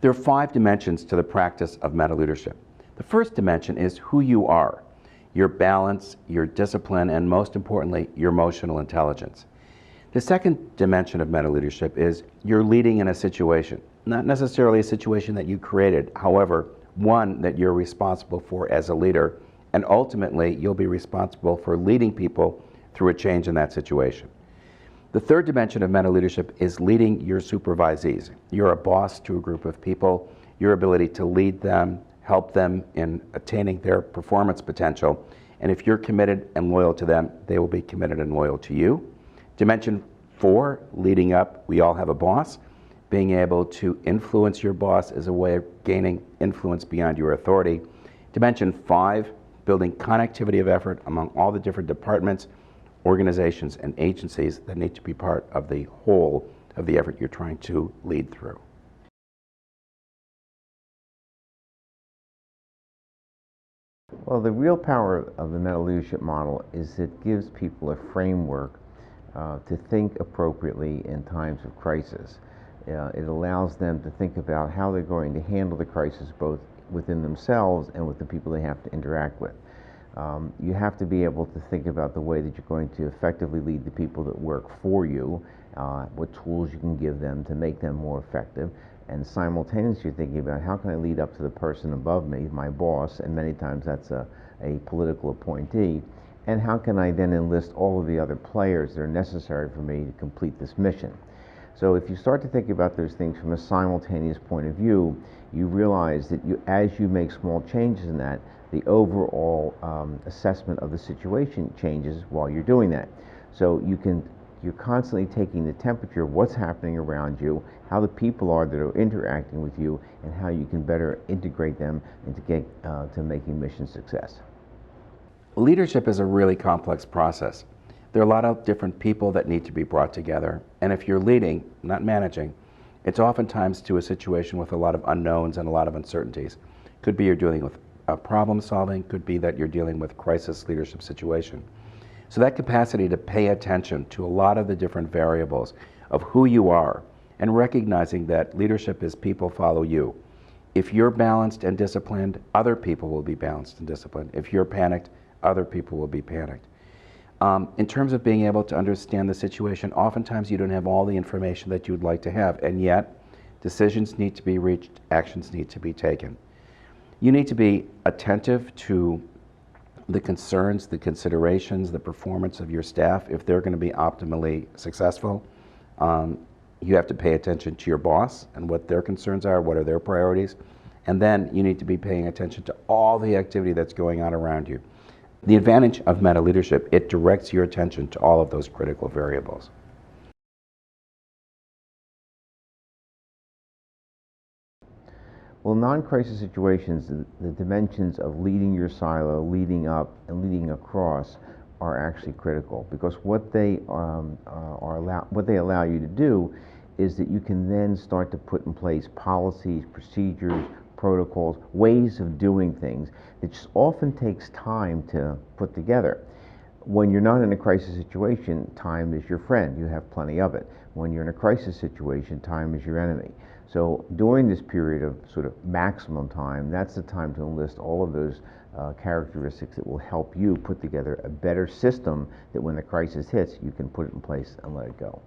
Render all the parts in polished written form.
There are 5 dimensions to the practice of meta-leadership. The first dimension is who you are, your balance, your discipline, and most importantly, your emotional intelligence. The second dimension of meta-leadership is you're leading in a situation, not necessarily a situation that you created, however, one that you're responsible for as a leader, and ultimately you'll be responsible for leading people through a change in that situation. The third dimension of meta-leadership is leading your supervisees. You're a boss to a group of people, your ability to lead them, help them in attaining their performance potential, and if you're committed and loyal to them, they will be committed and loyal to you. Dimension 4, leading up, we all have a boss. Being able to influence your boss is a way of gaining influence beyond your authority. Dimension 5, building connectivity of effort among all the different departments, organizations, and agencies that need to be part of the whole of the effort you're trying to lead through. Well, the real power of the meta-leadership model is it gives people a framework to think appropriately in times of crisis. It allows them to think about how they're going to handle the crisis both within themselves and with the people they have to interact with. You have to be able to think about the way that you're going to effectively lead the people that work for you, what tools you can give them to make them more effective, and simultaneously thinking about how can I lead up to the person above me, my boss, and many times that's a political appointee, and how can I then enlist all of the other players that are necessary for me to complete this mission. So if you start to think about those things from a simultaneous point of view, you realize that as you make small changes in that, the overall assessment of the situation changes while you're doing that. So you're constantly taking the temperature of what's happening around you, how the people are that are interacting with you, and how you can better integrate them and to get to making mission success. Leadership is a really complex process. There are a lot of different people that need to be brought together, and if you're leading, not managing, it's oftentimes to a situation with a lot of unknowns and a lot of uncertainties. Could be you're dealing with problem solving, could be that you're dealing with crisis leadership situation. So that capacity to pay attention to a lot of the different variables of who you are and recognizing that leadership is people follow you. If you're balanced and disciplined, other people will be balanced and disciplined. If you're panicked, other people will be panicked. In terms of being able to understand the situation, oftentimes you don't have all the information that you'd like to have, and yet decisions need to be reached, actions need to be taken. You need to be attentive to the concerns, the considerations, the performance of your staff if they're going to be optimally successful. You have to pay attention to your boss and what their concerns are, what are their priorities, and then you need to be paying attention to all the activity that's going on around you. The advantage of meta-leadership, it directs your attention to all of those critical variables. Well, non-crisis situations, the dimensions of leading your silo, leading up, and leading across are actually critical, because what they allow you to do is that you can then start to put in place policies, procedures, protocols, ways of doing things that just often takes time to put together. When you're not in a crisis situation, time is your friend. You have plenty of it. When you're in a crisis situation, time is your enemy. So during this period of sort of maximum time, that's the time to enlist all of those characteristics that will help you put together a better system that when the crisis hits, you can put it in place and let it go.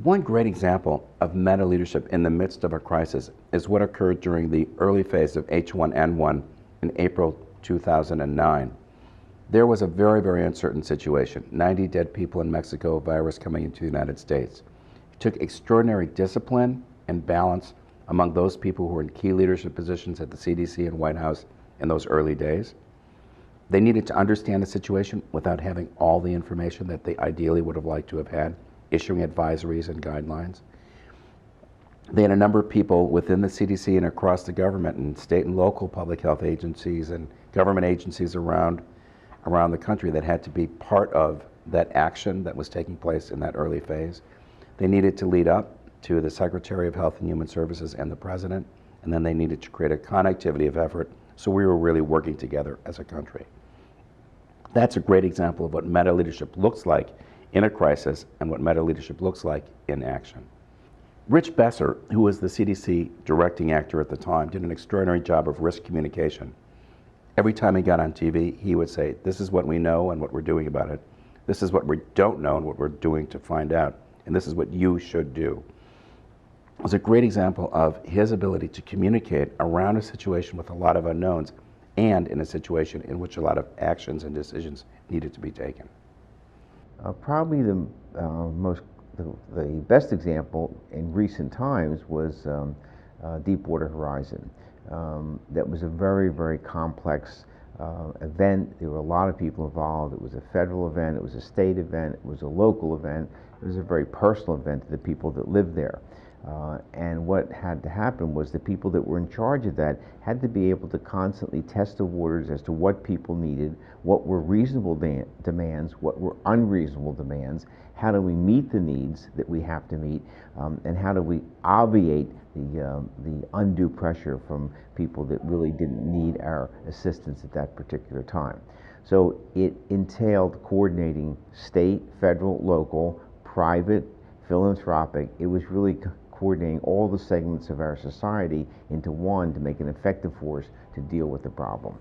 One great example of meta-leadership in the midst of a crisis is what occurred during the early phase of H1N1 in April 2009. There was a very, very uncertain situation. 90 dead people in Mexico, virus coming into the United States. It took extraordinary discipline and balance among those people who were in key leadership positions at the CDC and White House in those early days. They needed to understand the situation without having all the information that they ideally would have liked to have had, issuing advisories and guidelines. They had a number of people within the CDC and across the government and state and local public health agencies and government agencies around the country that had to be part of that action that was taking place in that early phase. They needed to lead up to the Secretary of Health and Human Services and the President, and then they needed to create a connectivity of effort, so we were really working together as a country. That's a great example of what meta-leadership looks like in a crisis and what meta-leadership looks like in action. Rich Besser, who was the CDC directing actor at the time, did an extraordinary job of risk communication. Every time he got on TV, he would say, this is what we know and what we're doing about it. This is what we don't know and what we're doing to find out. And this is what you should do. It was a great example of his ability to communicate around a situation with a lot of unknowns and in a situation in which a lot of actions and decisions needed to be taken. Probably the best example in recent times was Deepwater Horizon. That was a very, very complex event. There were a lot of people involved. It was a federal event, it was a state event, it was a local event, it was a very personal event to the people that lived there. And what had to happen was the people that were in charge of that had to be able to constantly test the waters as to what people needed, what were reasonable demands, what were unreasonable demands, how do we meet the needs that we have to meet, and how do we obviate the undue pressure from people that really didn't need our assistance at that particular time. So it entailed coordinating state, federal, local, private, philanthropic. It was really coordinating all the segments of our society into one to make an effective force to deal with the problem.